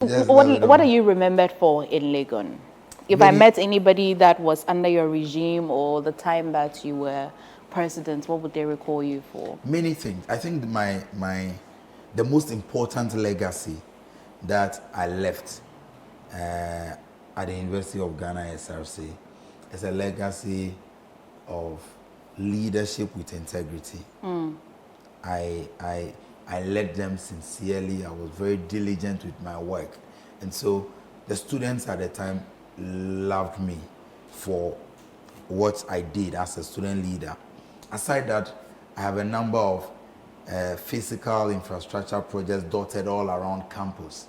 What are you remembered for in Legon? If I met anybody that was under your regime or the time that you were president, what would they recall you for? Many things. I think the most important legacy that I left at the University of Ghana SRC is a legacy of leadership with integrity. I led them sincerely. I was very diligent with my work. And so the students at the time loved me for what I did as a student leader. Aside that, I have a number of physical infrastructure projects dotted all around campus.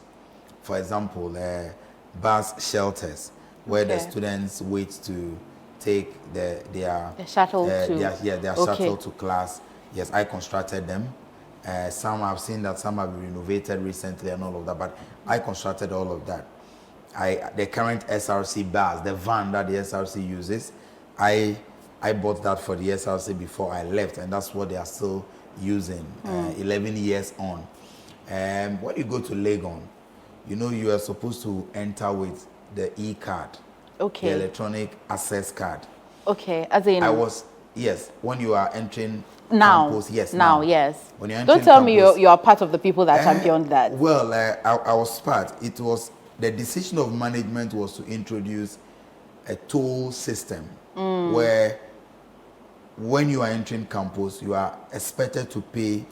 For example, bus shelters where the students wait to take their shuttle shuttle to class. Yes, I constructed them. Some I've seen that some have been renovated recently and all of that, but I constructed all of that. The current SRC bus, the van that the SRC uses, I bought that for the SRC before I left, and that's what they are still using 11 years on. When you go to Legon, you are supposed to enter with the e-card, the electronic access card. Okay, as in when you are entering now, campus, yes. When you're don't tell campus, me you are part of the people that championed that. Well, I was part. It was the decision of management was to introduce a toll system where when you are entering campus, you are expected to pay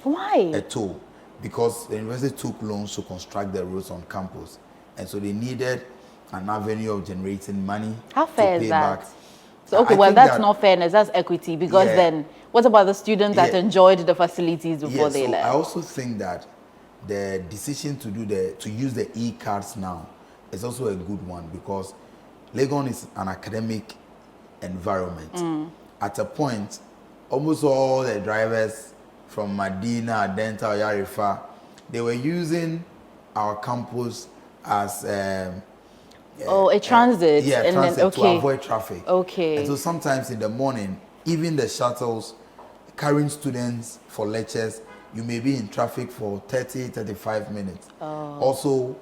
a toll because the university took loans to construct the roads on campus, and so they needed an avenue of generating money. How fair is that? Back. So, that's not fairness, that's equity, because then what about the students that enjoyed the facilities before they left? I also think that the decision to use the e-cards now is also a good one because Legon is an academic environment. At a point, almost all the drivers from Medina, Adenta, Yarifa, they were using our campus as a transit. Transit to avoid traffic. And so sometimes in the morning, even the shuttles carrying students for lectures, you may be in traffic for 30-35 minutes. Also,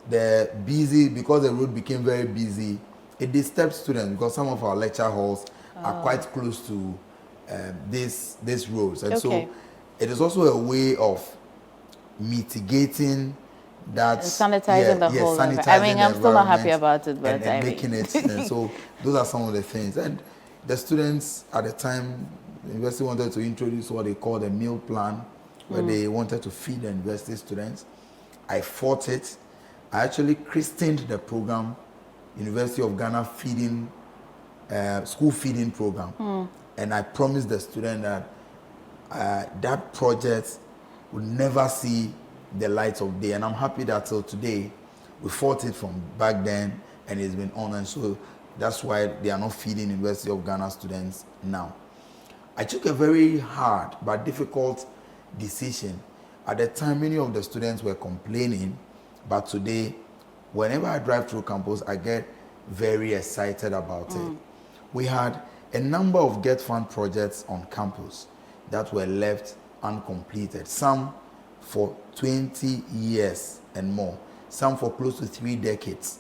because the road became very busy, it disturbed students because some of our lecture halls are quite close to these roads. And so it is also a way of mitigating that, and sanitizing the whole sanitizing I'm still not happy about it, but and making it. And so those are some of the things. And the students at the time, the university wanted to introduce what they call the meal plan, where they wanted to feed the university students. I fought it. I actually christened the program University of Ghana school feeding program. And I promised the student that that project would never see the light of day. And I'm happy that till today, we fought it from back then and it's been on. And so that's why they are not feeding University of Ghana students now. I took a very hard but difficult decision. At the time, many of the students were complaining, but today, whenever I drive through campus, I get very excited about it. We had a number of Get Fund projects on campus that were left uncompleted. Some for 20 years and more, some for close to 3 decades.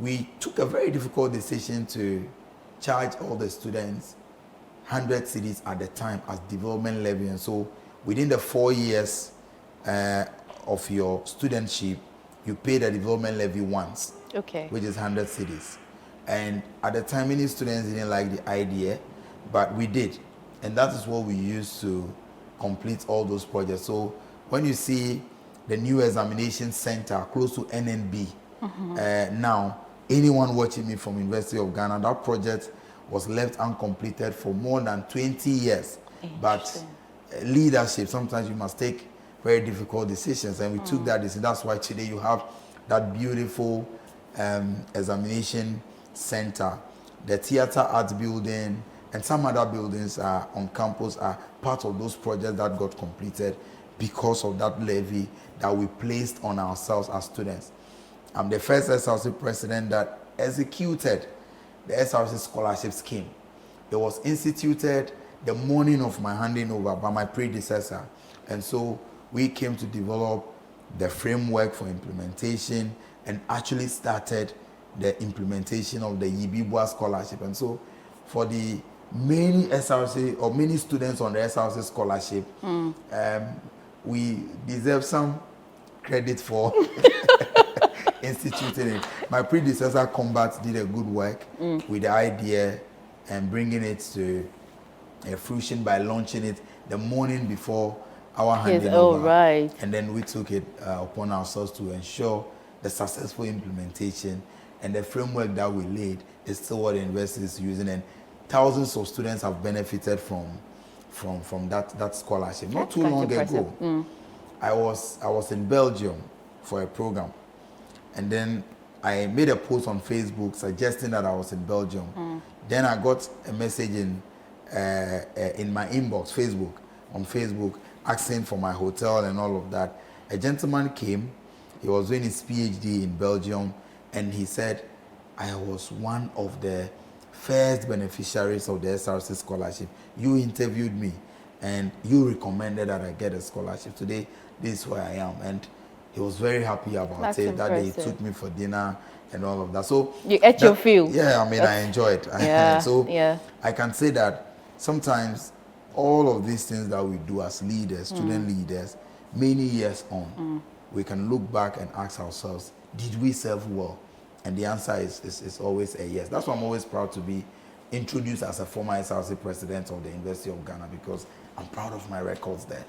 We took a very difficult decision to charge all the students 100 cedis at the time as development levy. And so within the 4 years of your studentship, you pay the development levy once, which is 100 cedis. And at the time, many students didn't like the idea, but we did. And that is what we used to complete all those projects. So when you see the new examination center close to NNB, now, anyone watching me from University of Ghana, that project was left uncompleted for more than 20 years. But leadership, sometimes you must take very difficult decisions, and we took that decision. That's why today you have that beautiful examination center, the theater arts building, and some other buildings on campus are part of those projects that got completed because of that levy that we placed on ourselves as students. I'm the first SRC president that executed the SRC scholarship scheme. It was instituted the morning of my handing over by my predecessor. And so we came to develop the framework for implementation, and actually started the implementation of the Yibibwa scholarship. And so for the many SRC or many students on the SRC scholarship, we deserve some credit for instituting it. My predecessor, Combat, did a good work with the idea and bringing it to fruition by launching it the morning before our handing over. Right. And then we took it upon ourselves to ensure the successful implementation, and the framework that we laid is still what the university is using, and thousands of students have benefited from that scholarship. Not too long ago, I was in Belgium for a program, and then I made a post on Facebook suggesting that I was in Belgium. Then I got a message in my inbox, on Facebook, asking for my hotel and all of that. A gentleman came. He was doing his PhD in Belgium, and he said, I was one of the first beneficiaries of the SRC scholarship. You interviewed me, and you recommended that I get a scholarship. Today, this is where I am. And he was very happy about That's it. impressive. That day he took me for dinner and all of that. So You ate your fill. Yeah, I mean, I enjoyed. Yeah, So yeah. I can say that sometimes all of these things that we do as leaders, student leaders, many years on, we can look back and ask ourselves, did we serve well? And the answer is always a yes. That's why I'm always proud to be introduced as a former SRC president of the University of Ghana, because I'm proud of my records there.